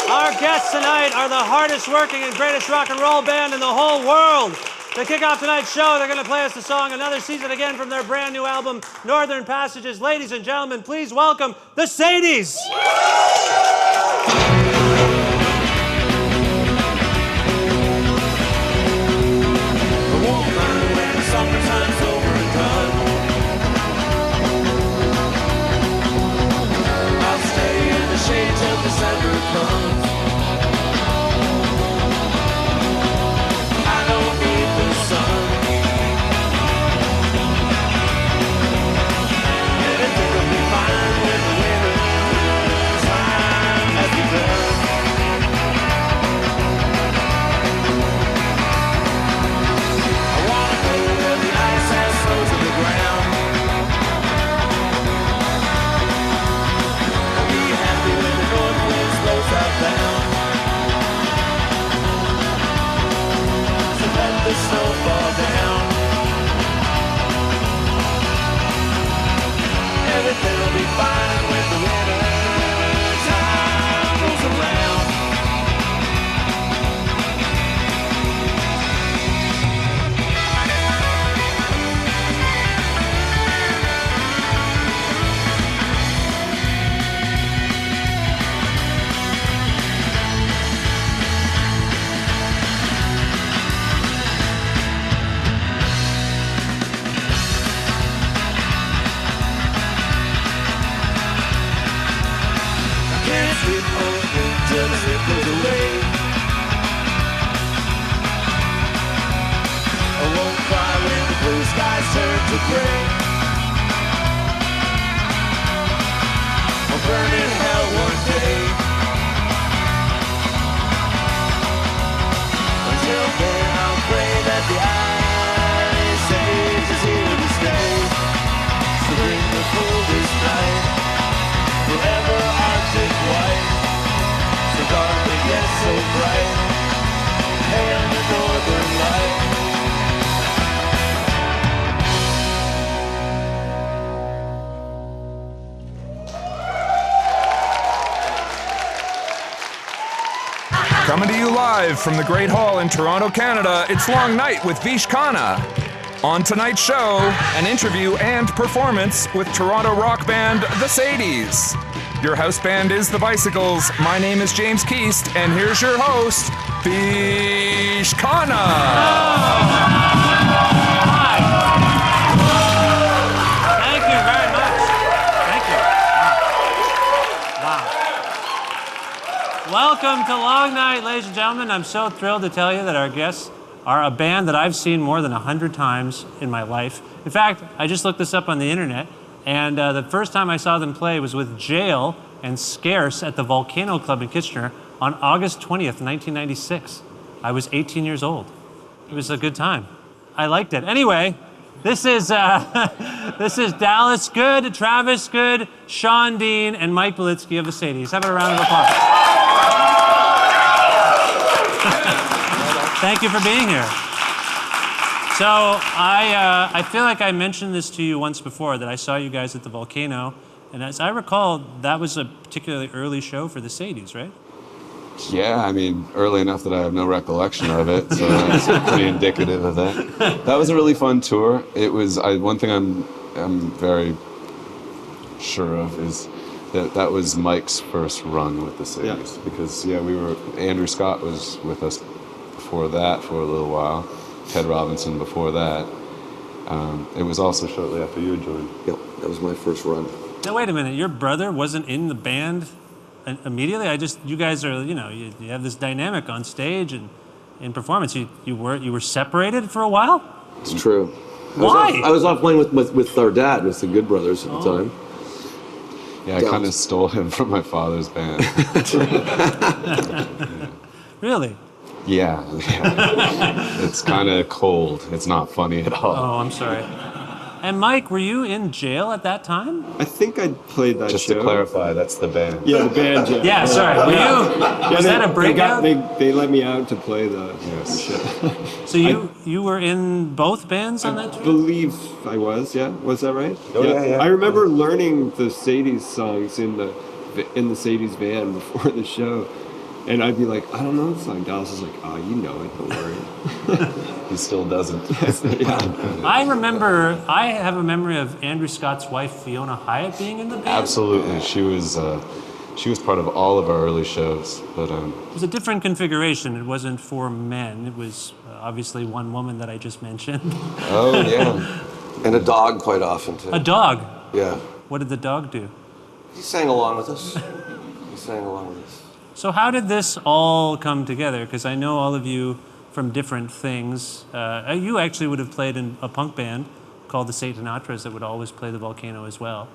Our guests tonight are the hardest working and greatest rock and roll band in the whole world. To kick off tonight's show, they're going to play us the song Another Season Again from their brand new album, Northern Passages. Ladies and gentlemen, please welcome the Sadies. Everything will be fine when the winter time rolls around. Till the sleep goes away. I won't cry when the blue skies turn to gray. I'll burn in hell one day. Until then I'll pray that the ice age is here to stay. So bring the coldest night, forever Arctic white. Dark but yet so bright, hail the northern light. Coming to you live from the Great Hall in Toronto, Canada, it's Long Night with Vish Khanna. On tonight's show, an interview and performance with Toronto rock band The Sadies. Your house band is The Bicycles. My name is James Keast, and here's your host, Vish Khanna. Thank you very much. Thank you. Wow. Welcome to Long Night, ladies and gentlemen. I'm so thrilled to tell you that our guests are a band that I've seen more than 100 times in my life. In fact, I just looked this up on the internet. And the first time I saw them play was with Jail and Scarce at the Volcano Club in Kitchener on August 20th, 1996. I was 18 years old. It was a good time. I liked it. Anyway, this is Dallas Good, Travis Good, Sean Dean, and Mike Belitsky of the Sadies. Have a round of applause. Thank you for being here. So I feel like I mentioned this to you once before, that I saw you guys at the Volcano, and as I recall, that was a particularly early show for the Sadies, right? Yeah, I mean, early enough that I have no recollection of it, so that's pretty indicative of that. That was a really fun tour. It was one thing I'm very sure of is that was Mike's first run with the Sadies, because Andrew Scott was with us before that for a little while. Ted Robinson before that. It was also shortly after you had joined. Yep, that was my first run. Now wait a minute, your brother wasn't in the band immediately? You guys are, you have this dynamic on stage and in performance. You were separated for a while? It's true. Why? I was off playing with our dad, with the Good Brothers at the time. Yeah, I kind of stole him from my father's band. Really? Yeah. It's kind of cold. It's not funny at all. Oh, I'm sorry. And Mike, were you in jail at that time? I think I played that Just show. to clarify, that's the band. Yeah, the band. Yeah, sorry. Were you? Was that a breakout? They let me out to play the show. So you were in both bands on that tour? I believe I was. Yeah, was that right? Oh, yeah. I remember learning the Sadies songs in the Sadies van before the show, And I'd be like, I don't know the song. Dallas is like, oh, you know it, don't worry. He still doesn't. I have a memory of Andrew Scott's wife, Fiona Hyatt, being in the band. Absolutely. She was part of all of our early shows. But It was a different configuration. It wasn't for men. It was obviously one woman that I just mentioned. oh yeah. And a dog quite often, too. A dog. Yeah. What did the dog do? He sang along with us. He sang along with us. So how did this all come together? Because I know all of you from different things. You actually would have played in a punk band called the Satanatras that would always play the Volcano as well.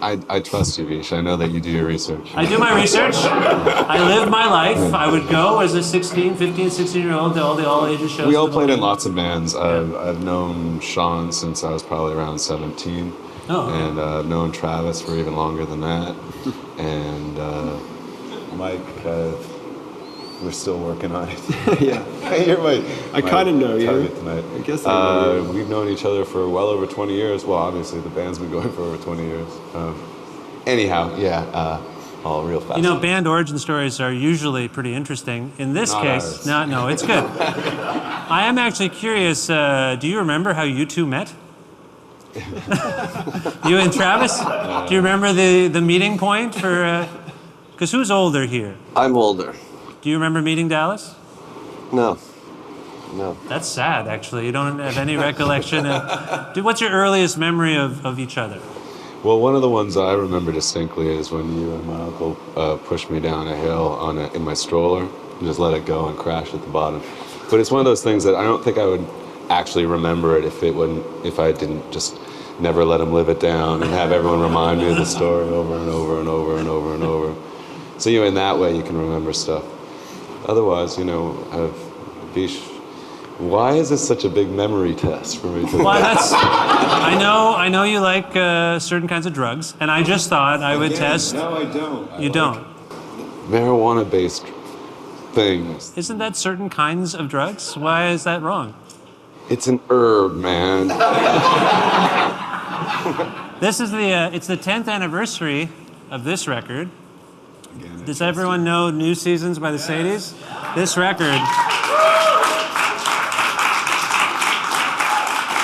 I trust you, Vish. I know that you do your research. I do my research. I lived my life. I would go as a 15, 16-year-old to all the all-ages shows. We all played in lots of bands. I've known Sean since I was probably around 17. Oh. And I've known Travis for even longer than that. And Mike, we're still working on it. Yeah. You're my I kind of know you. target tonight. I guess I know you. We've known each other for well over 20 years. Well, obviously the band's been going for over 20 years. Anyhow, yeah, all real fast. You know, band origin stories are usually pretty interesting. In this Not case, ours. no, it's good. I am actually curious, do you remember how you two met? You and Travis? Do you remember the meeting point for... Because who's older here? I'm older. Do you remember meeting Dallas? No. That's sad, actually. You don't have any recollection of... What's your earliest memory of each other? Well, one of the ones I remember distinctly is when you and my uncle pushed me down a hill in my stroller and just let it go and crash at the bottom. But it's one of those things that I don't think I would actually remember it if I didn't just never let him live it down and have everyone remind me of the story over and over and over and over and over. So in that way you can remember stuff. Otherwise, Vish, why is this such a big memory test for me today? Well, I know you like certain kinds of drugs, and I just thought I would test. No, I don't. You don't. Marijuana-based things. Isn't that certain kinds of drugs? Why is that wrong? It's an herb, man. This is it's the 10th anniversary of this record. Does everyone know New Seasons by the Sadies? This record.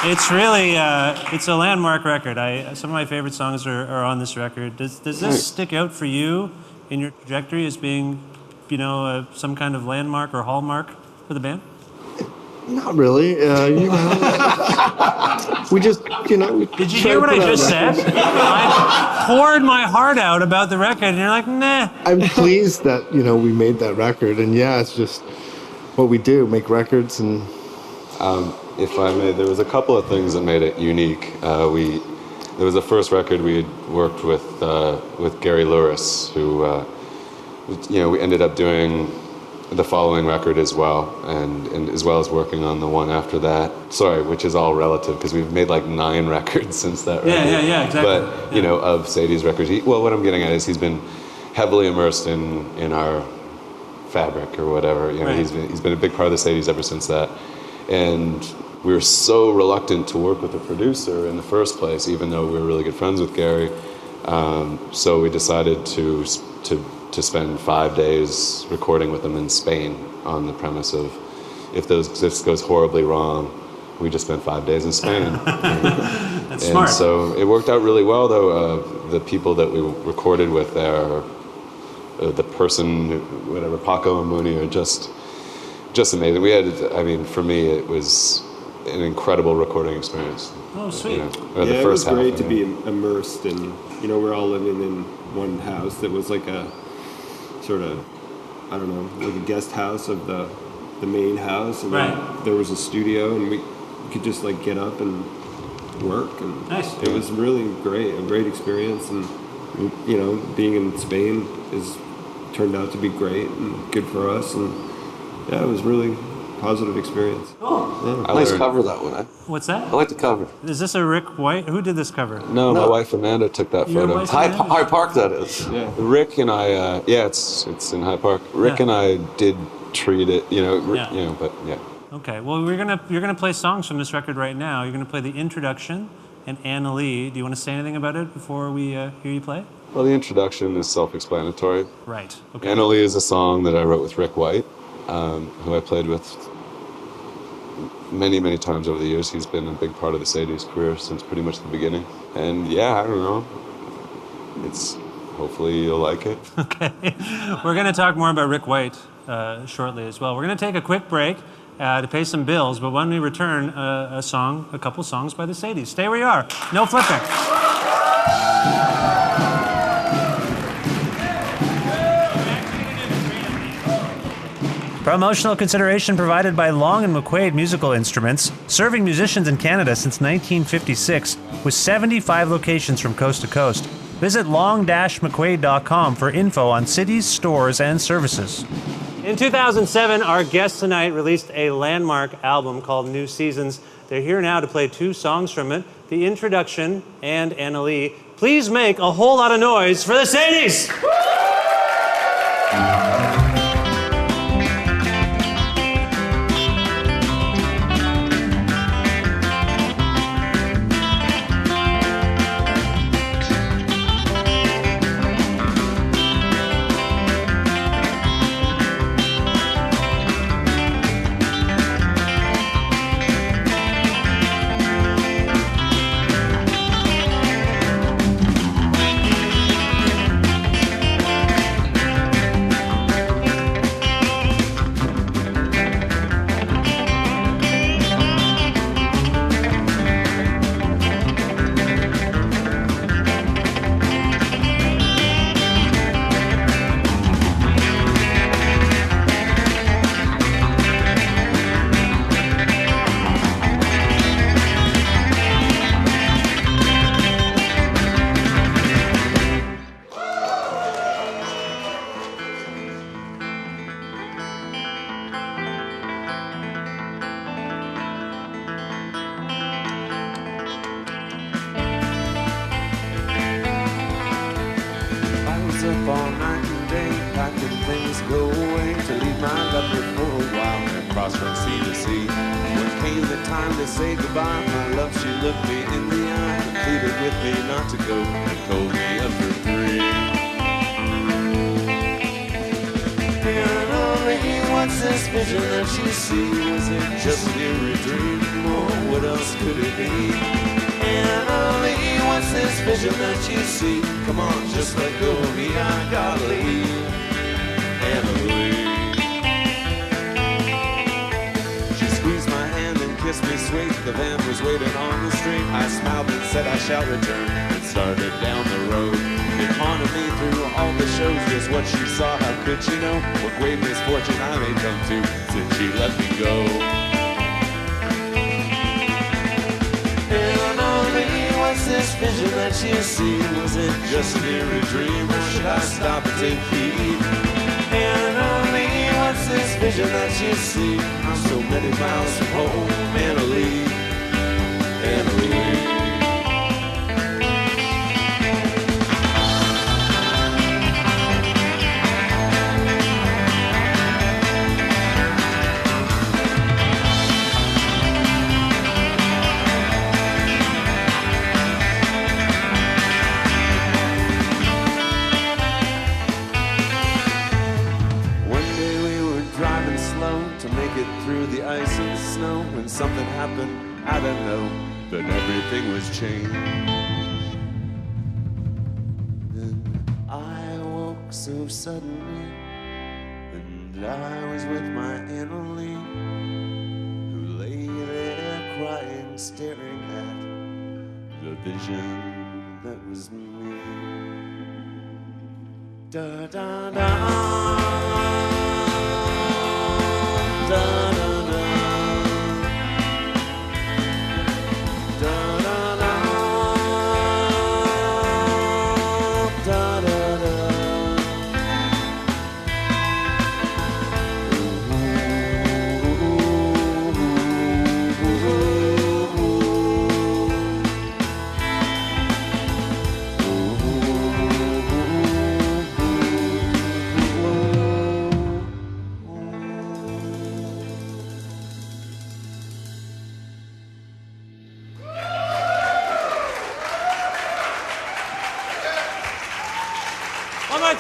It's really, it's a landmark record. Some of my favorite songs are on this record. Does this stick out for you in your trajectory as being, some kind of landmark or hallmark for the band? Not really. We just, Did you hear what I just said? I poured my heart out about the record, and you're like, nah. I'm pleased that, we made that record. And yeah, it's just what we do, make records. And If I may, there was a couple of things that made it unique. There was the first record we had worked with Gary Lewis, who, we ended up doing the following record as well, and as well as working on the one after that. Sorry, which is all relative because we've made like 9 records since that record. Yeah, exactly. But of Sadie's records, what I'm getting at is he's been heavily immersed in our fabric or whatever. Right. He's been a big part of the Sadies ever since that, and we were so reluctant to work with a producer in the first place, even though we were really good friends with Gary. So we decided to spend 5 days recording with him in Spain on the premise of if this goes horribly wrong, we just spent 5 days in Spain. That's smart. And so it worked out really well, though. The people that we recorded with there, the person, whatever, Paco and Mooney, are just amazing. We had, for me, it was an incredible recording experience. Oh, sweet. It was great to be immersed in, we're all living in one house that was like a sort of, I don't know, like a guest house of the main house. And then there was a studio, and we could just like get up and work. And nice. It was really a great experience. And, being in Spain turned out to be great and good for us. And yeah, it was really positive experience. Oh. Yeah. Nice cover, that one. What's that? I like the cover. Is this a Rick White? Who did this cover? No, my wife Amanda took that Your photo. wife? High Park, that is. Yeah. Rick and I, it's in Hyde Park. Rick and I did treat it, but yeah. Okay. Well, you're gonna play songs from this record right now. You're gonna play the introduction and Anna Lee. Do you want to say anything about it before we hear you play? Well, the introduction is self-explanatory. Right. Okay. Anna Lee is a song that I wrote with Rick White, who I played with many, many times over the years. He's been a big part of the Sadies' career since pretty much the beginning. And yeah, I don't know. Hopefully you'll like it. Okay. We're going to talk more about Rick White shortly as well. We're going to take a quick break to pay some bills, but when we return, a couple songs by the Sadies. Stay where you are. No flipping. Promotional consideration provided by Long & McQuaid Musical Instruments, serving musicians in Canada since 1956, with 75 locations from coast to coast. Visit long-mcquaid.com for info on cities, stores, and services. In 2007, our guests tonight released a landmark album called New Seasons. They're here now to play 2 songs from it, The Introduction and Anna Lee. Please make a whole lot of noise for the Sadies! Up all night and day, packing things go away to leave my lover for a while and cross from sea to sea. When came the time to say goodbye, my love, she looked me in the eye and pleaded with me not to go and told me of her dream. Anna Lee, what's this vision that she sees? Was it just an eerie dream, or what else could it be? Anna Lee, what's this vision that you see? Come on, just let go of me, I gotta leave. Anna Lee. She squeezed my hand and kissed me sweet. The van was waiting on the street. I smiled and said I shall return and started down the road. It haunted me through all the shows, just what she saw, how could she know what great misfortune I may come to since she let me go. What's this vision that you see? Was it just an eerie dream, or should I stop and take heed? Anna Lee, what's this vision that you see? I'm so many miles from home, Anna Lee, Anna Lee. Through the ice and snow, when something happened, I don't know, but everything was changed. Then I woke so suddenly, and I was with my Anna Lee, who lay there crying, staring at the vision that was me. Da da da.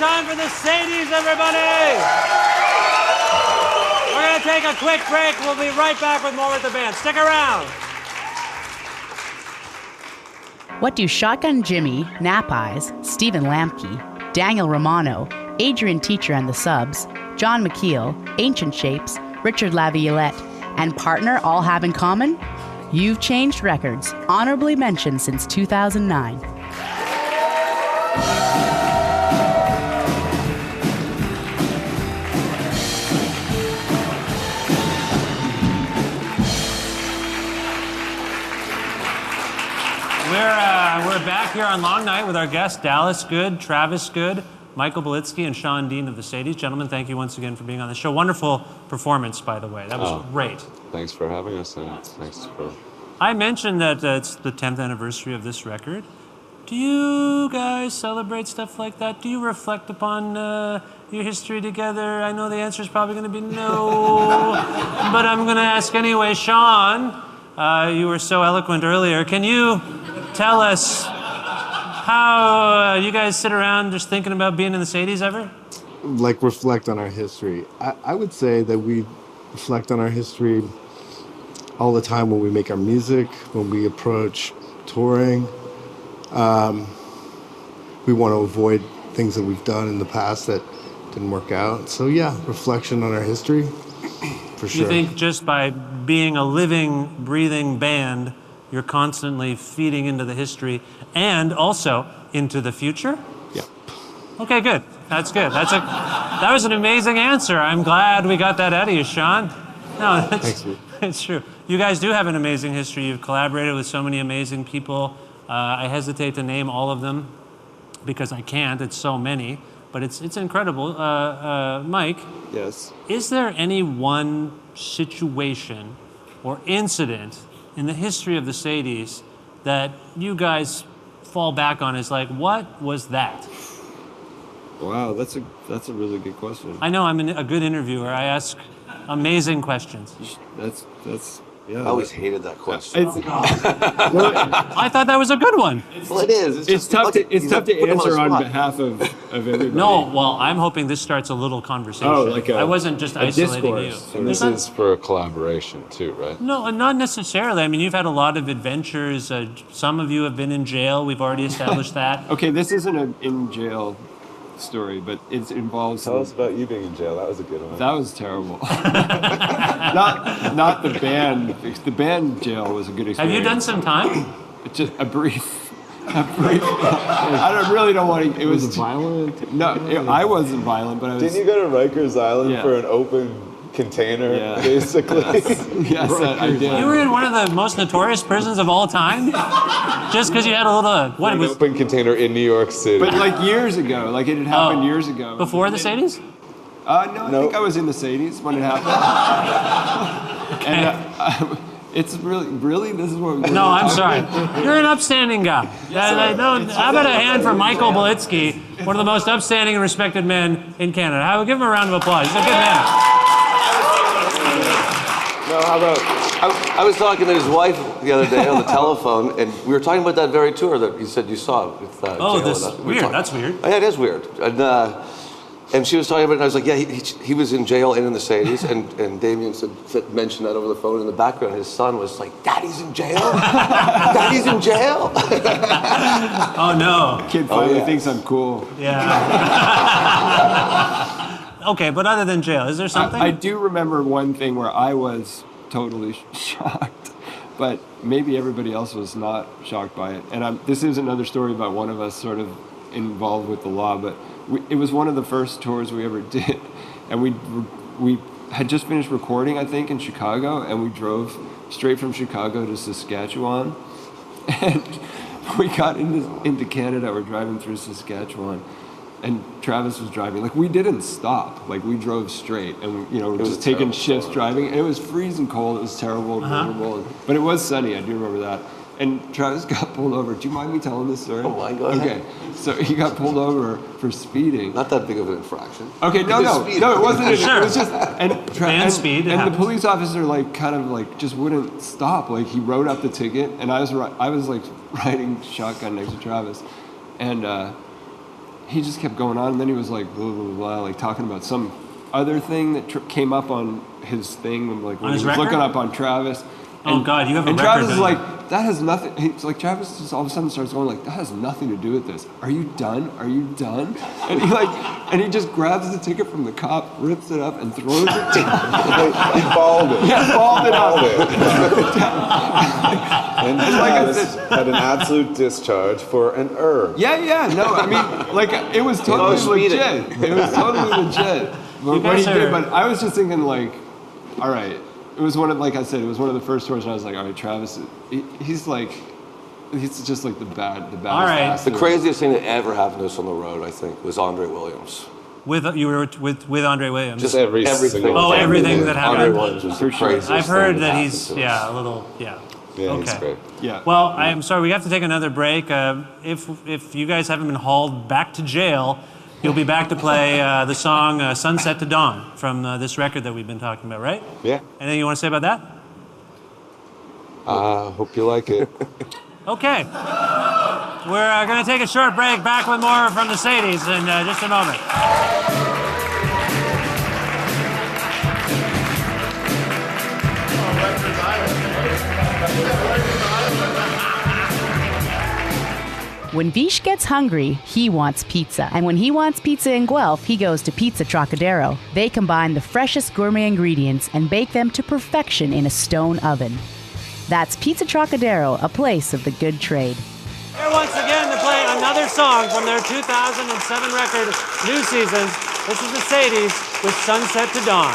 time for the Sadies, everybody! We're going to take a quick break. We'll be right back with more with the band. Stick around. What do Shotgun Jimmy, Nap Eyes, Stephen Lamke, Daniel Romano, Adrian Teacher and the Subs, John McKeel, Ancient Shapes, Richard Laviolette, and Partner all have in common? You've Changed Records, honorably mentioned since 2009. We're back here on Long Night with our guests, Dallas Good, Travis Good, Michael Belitsky, and Sean Dean of the Sadies. Gentlemen, thank you once again for being on the show. Wonderful performance, by the way. That was great. Thanks for having us, and thanks for... I mentioned that it's the 10th anniversary of this record. Do you guys celebrate stuff like that? Do you reflect upon your history together? I know the answer is probably going to be no, but I'm going to ask anyway. Sean, you were so eloquent earlier. Can you tell us how you guys sit around just thinking about being in the Sadies ever? Like, reflect on our history. I would say that we reflect on our history all the time when we make our music, when we approach touring. We want to avoid things that we've done in the past that didn't work out. So yeah, reflection on our history, for sure. You think just by being a living, breathing band, you're constantly feeding into the history and also into the future? Yep. Okay, good. That's good. That was an amazing answer. I'm glad we got that out of you, Sean. No, it's true. You guys do have an amazing history. You've collaborated with so many amazing people. I hesitate to name all of them because I can't. It's so many, but it's incredible. Mike? Yes. Is there any one situation or incident in the history of the Sadies that you guys fall back on as like, what was that? Wow, that's a really good question. I know I'm a good interviewer. I ask amazing questions. Yeah. I always hated that question. I thought that was a good one. Well, it is. It's tough to answer on behalf of everybody. No, well, I'm hoping this starts a little conversation. Oh, like I wasn't just isolating discourse. you. And this is for a collaboration too, right? No, not necessarily. I mean, you've had a lot of adventures. Some of you have been in jail. We've already established that. Okay, this isn't an in jail story, but it involves. Tell us about you being in jail. That was a good one. That was terrible. not the band. The band jail was a good experience. Have you done some time? Just a brief. I really don't want to. It was violent? No, I wasn't violent, but I was. Didn't you go to Rikers Island Yeah. for an open container, basically? Yes, I did. You were in one of the most notorious prisons of all time? Just because you had a little, what An was open container in New York City. But like years ago, like it had happened years ago. before the Sadies? No, I think I was in the Sadies when it happened. And it's really, this is what we're No, I'm sorry. You're an upstanding guy. How about a hand for Michael Belitsky, one of the most upstanding and respected men in Canada? Give him a round of applause. He's a good man. No, how about... I was talking to his wife the other day on the telephone, and we were talking about that very tour that you said you saw. With, Weird. That's weird. Yeah, it is weird. And she was talking about it, and I was like, yeah, he was in jail and in the Sadies, and Damien mentioned that over the phone in the background. His son was like, Daddy's in jail? Daddy's in jail? Oh, no. Kid finally thinks I'm cool. Yeah. Okay, but other than jail, is there something? I do remember one thing where I was totally shocked, but maybe everybody else was not shocked by it. And this is another story about one of us sort of involved with the law, but it was one of the first tours we ever did, and we had just finished recording, I think, in Chicago, and we drove straight from Chicago to Saskatchewan, and we got into Canada. We're driving through Saskatchewan, and Travis was driving. Like, we didn't stop. Like, we drove straight, and we're just taking shifts driving, and it was freezing cold. It was terrible, miserable, but it was sunny. I do remember that. And Travis got pulled over. Do you mind me telling this story? Oh, my God. Okay, so he got pulled over for speeding. Not that big of an infraction. Okay, no, it wasn't. Sure. It was just and speed. And the police officer just wouldn't stop. Like, he wrote up the ticket, and I was like riding shotgun next to Travis, and he just kept going on, and then he was like blah blah blah, like talking about some other thing that came up on his thing when he was looking up on Travis. Oh God, you have a and record. Travis is like, that has nothing. He's like, Travis just all of a sudden starts going like, that has nothing to do with this. Are you done? Are you done? And he just grabs the ticket from the cop, rips it up, and throws it down. He balled it. Yeah, balled it up. And Travis had an absolute discharge for an error. Yeah. No, I mean, like, it was totally legit. It was totally legit. But what he did, but I was just thinking like, all right. It was like I said, it was one of the first tours, and I was like, all right, Travis, he's just like the baddest. All right. The craziest thing that ever happened to us on the road, I think, was Andre Williams. You were with Andre Williams. Just everything. Everything that happened. Andre Williams was the craziest I've heard thing that he's a little. Yeah, okay. he's great. Yeah. Well, I am sorry, we have to take another break. If you guys haven't been hauled back to jail, you'll be back to play the song Sunset to Dawn from this record that we've been talking about, right? Yeah. Anything you want to say about that? Hope you like it. Okay. We're going to take a short break. Back with more from the Sadies in just a moment. When Vish gets hungry, he wants pizza. And when he wants pizza in Guelph, he goes to Pizza Trocadero. They combine the freshest gourmet ingredients and bake them to perfection in a stone oven. That's Pizza Trocadero, a place of the good trade. Here once again to play another song from their 2007 record, New Seasons. This is the Sadies with Sunset to Dawn.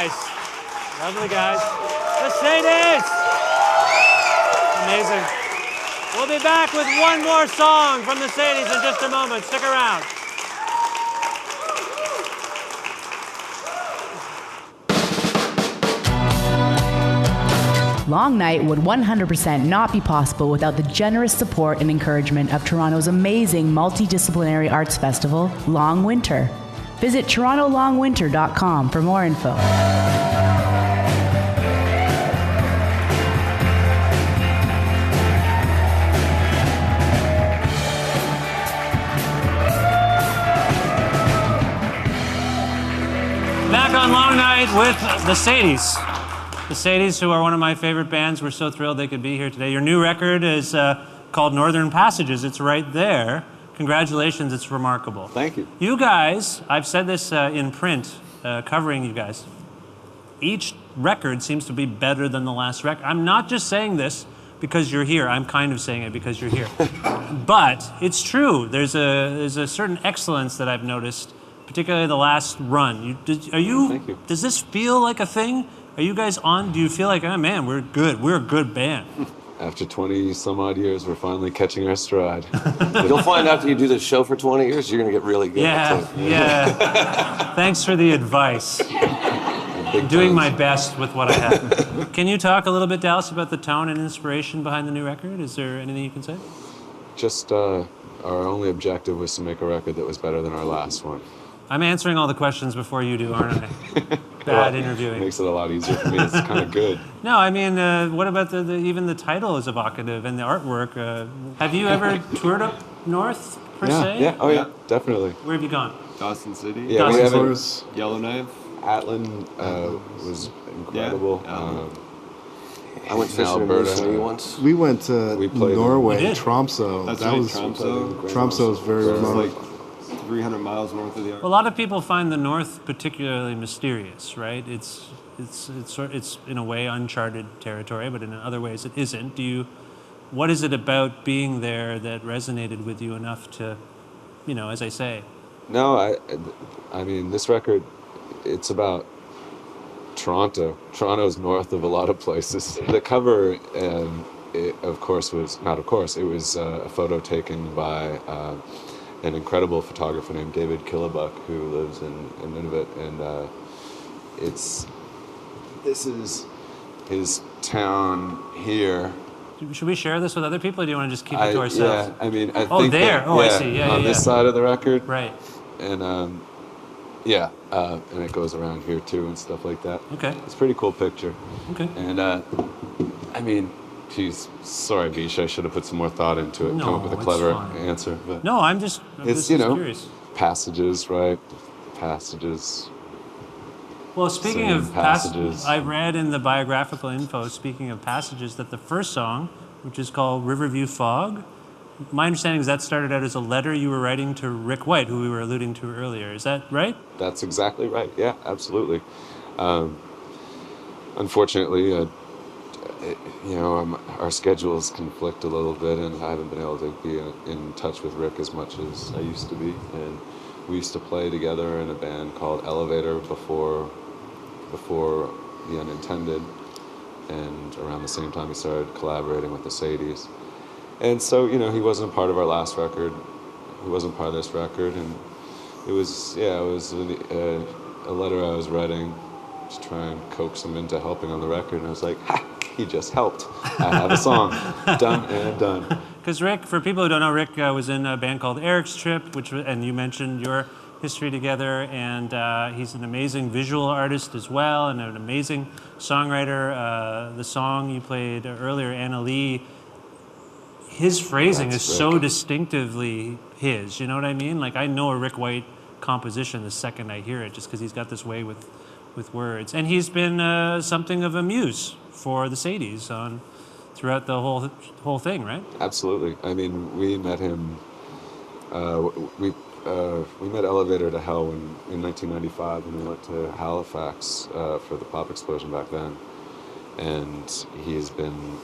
guys. Lovely guys. The Sadies. Amazing. We'll be back with one more song from the Sadies in just a moment. Stick around. Long Night would 100% not be possible without the generous support and encouragement of Toronto's amazing multidisciplinary arts festival, Long Winter. Visit torontolongwinter.com for more info. Back on Long Night with the Sadies. The Sadies, who are one of my favorite bands. We're so thrilled they could be here today. Your new record is called Northern Passages. It's right there. Congratulations, it's remarkable. Thank you. You guys, I've said this in print, covering you guys. Each record seems to be better than the last record. I'm not just saying this because you're here. I'm kind of saying it because you're here. But it's true. There's a certain excellence that I've noticed, particularly the last run. Thank you. Does this feel like a thing? Are you guys on? Do you feel like, oh man, we're good. We're a good band. After 20 some odd years, we're finally catching our stride. You'll find after you do this show for 20 years, you're going to get really good. Yeah. Thanks for the advice. I'm doing my best with what I have. Can you talk a little bit, Dallas, about the tone and inspiration behind the new record? Is there anything you can say? Just our only objective was to make a record that was better than our last one. I'm answering all the questions before you do, aren't I? Bad interviewing. Makes it a lot easier for me. It's kind of good. No, I mean, what about even the title is evocative and the artwork? Have you ever toured up north, per se? Yeah, oh yeah, definitely. Where have you gone? Dawson City. Yeah, we haven't. Yellowknife. Atlin was incredible. Yeah. I went fishing in Alberta once. We went to Norway, We did. Tromsø. That's that right, was Tromsø was very remote. Like 300 miles north of the A lot of people find the North particularly mysterious, right? It's in a way uncharted territory, but in other ways it isn't. What is it about being there that resonated with you enough to, as I say? No, I mean, this record, it's about Toronto. Toronto's north of a lot of places. The cover, it was a photo taken by an incredible photographer named David Killebuck, who lives in Nunavut, and this is his town here. Should we share this with other people, or do you want to just keep it to ourselves? Yeah, I mean, I Oh, think there. that, Oh, I see. Yeah, on this side of the record. Right. And and it goes around here too and stuff like that. Okay. It's a pretty cool picture. Okay. And I mean, geez, sorry, Vish, I should have put some more thought into it, No, come up with a it's clever fine. answer. But No, I'm just curious. passages, right? Passages. Well, speaking Same of passages. I read in the biographical info, speaking of passages, that the first song, which is called Riverview Fog, my understanding is that started out as a letter you were writing to Rick White, who we were alluding to earlier. Is that right? That's exactly right. Yeah, absolutely. Unfortunately, our schedules conflict a little bit, and I haven't been able to be in touch with Rick as much as I used to be. And we used to play together in a band called Elevator before The Unintended, and around the same time he started collaborating with the Sadies. And so, he wasn't part of our last record. He wasn't part of this record, and it was a letter I was writing to try and coax him into helping on the record, and I was like, ha! He just helped. I have a song. Done and done. Because Rick, for people who don't know, Rick was in a band called Eric's Trip, and you mentioned your history together, and he's an amazing visual artist as well, and an amazing songwriter. The song you played earlier, Anna Lee, his phrasing is so distinctively his, you know what I mean? Like, I know a Rick White composition the second I hear it, just because he's got this way with words. And he's been something of a muse for the Sadies throughout the whole thing, right? Absolutely. I mean, we met him. We met Elevator to Hell in 1995 when we went to Halifax for the Pop Explosion back then, and he's been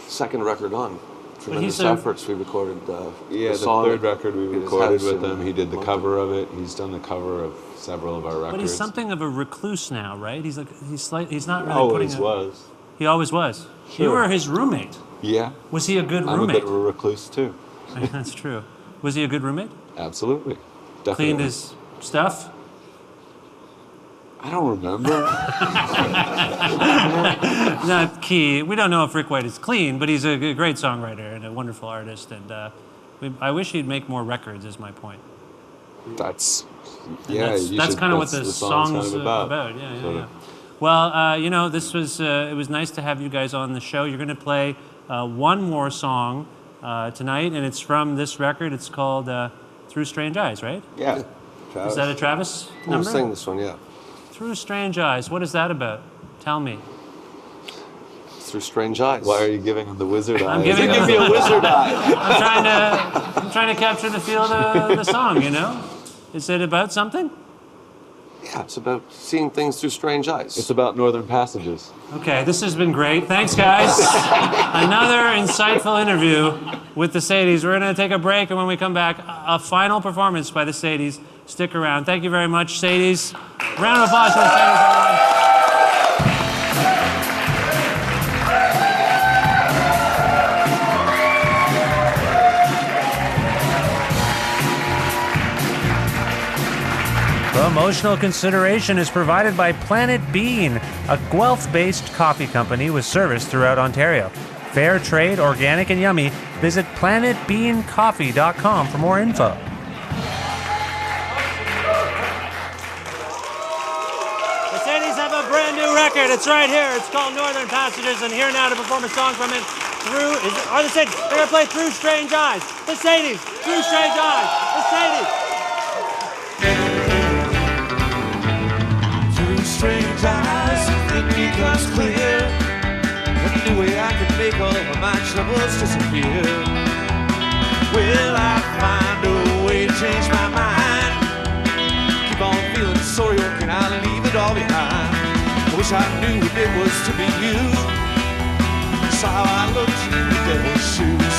second record on. tremendous efforts. We recorded the song third record we in his recorded house with in him. He did the Moncton. cover of it. He's done the cover of several of our records. But he's something of a recluse now, right? He's not really Always putting was. He always was. You Sure. were his roommate. Yeah. Was he a good I'm a roommate? bit of a recluse too. That's true. Was he a good roommate? Absolutely. Definitely. Cleaned his stuff? I don't remember. Not key. We don't know if Rick White is clean, but he's a great songwriter and a wonderful artist. And I wish he'd make more records, is my point. That's And that's kind of what the song's kind of about. Yeah. Well, this was it was nice to have you guys on the show. You're going to play one more song tonight, and it's from this record. It's called Through Strange Eyes, right? Yeah. Is that a Travis We'll number? sing this one, yeah. Through Strange Eyes. What is that about? Tell me. Through Strange Eyes. Why are you giving him the wizard eye? I'm giving Give me a wizard eye. I'm trying to capture the feel of the song, you know? Is it about something? Yeah, it's about seeing things through strange eyes. It's about Northern Passages. Okay, this has been great. Thanks, guys. Another insightful interview with the Sadies. We're going to take a break, and when we come back, a final performance by the Sadies. Stick around. Thank you very much, Sadies. Round of applause for the Sadies, everyone. Promotional consideration is provided by Planet Bean, a Guelph-based coffee company with service throughout Ontario. Fair trade, organic, and yummy. Visit planetbeancoffee.com for more info. The Sadies have a brand new record. It's right here. It's called Northern Passages, and here now to perform a song from it. They're going to play Through Strange Eyes. The Sadies, Through Strange Eyes. The Sadies. Strange eyes, it becomes clear. A new way I can make all of my troubles disappear. Will I find a way to change my mind? Keep on feeling sorry, or can I leave it all behind? I wish I knew what it was to be you. Saw how I looked in the devil's shoes.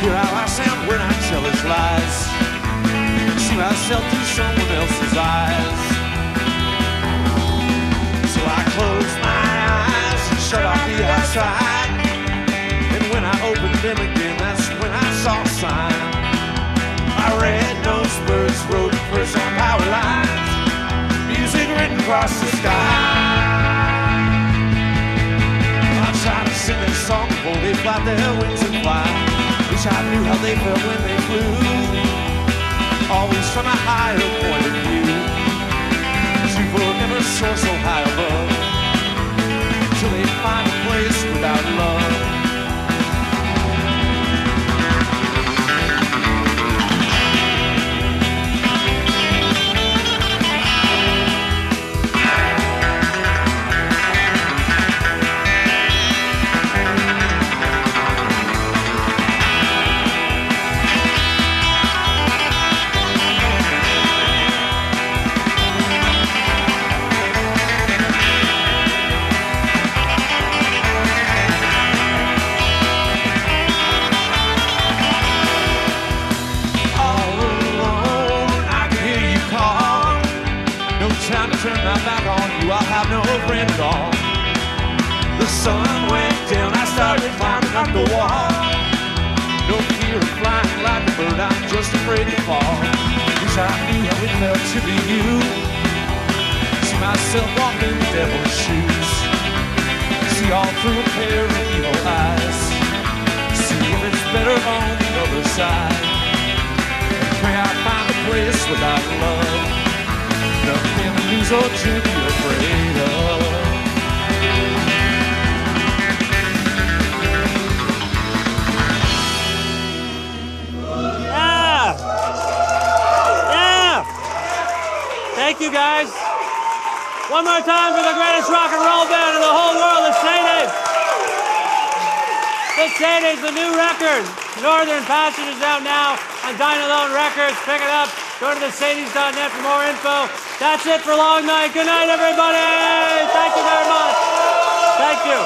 Hear how I sound when I tell his lies. See myself through someone else's eyes. So I closed my eyes and shut off the outside. And when I opened them again, that's when I saw a sign. I read those birds wrote verse on power lines. Music written across the sky. I'm trying to sing this song before they flap their wings and fly. Wish I knew how they felt when they flew. Always from a higher point of view. Never soar so high above till they find a place without love. Time to turn my back on you, I'll have no friend at all. The sun went down, I started climbing up the wall. No fear of flying like a bird, I'm just afraid to fall. Wish I knew how it felt to be you. See myself walking in the devil's shoes. See all through a pair of evil eyes. See if it's better on the other side. And pray I find a place without love. Nothing to lose or to be afraid of. Yeah! Yeah! Thank you, guys. One more time for the greatest rock and roll band in the whole world, the Sadies. The Sadies, the new record. Northern Passages out now on Dine Alone Records. Pick it up. Go to thesadies.net for more info. That's it for Long Night. Good night, everybody. Thank you very much. Thank you.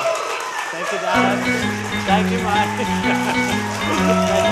Thank you, Dallas. Thank you, Mike. Thank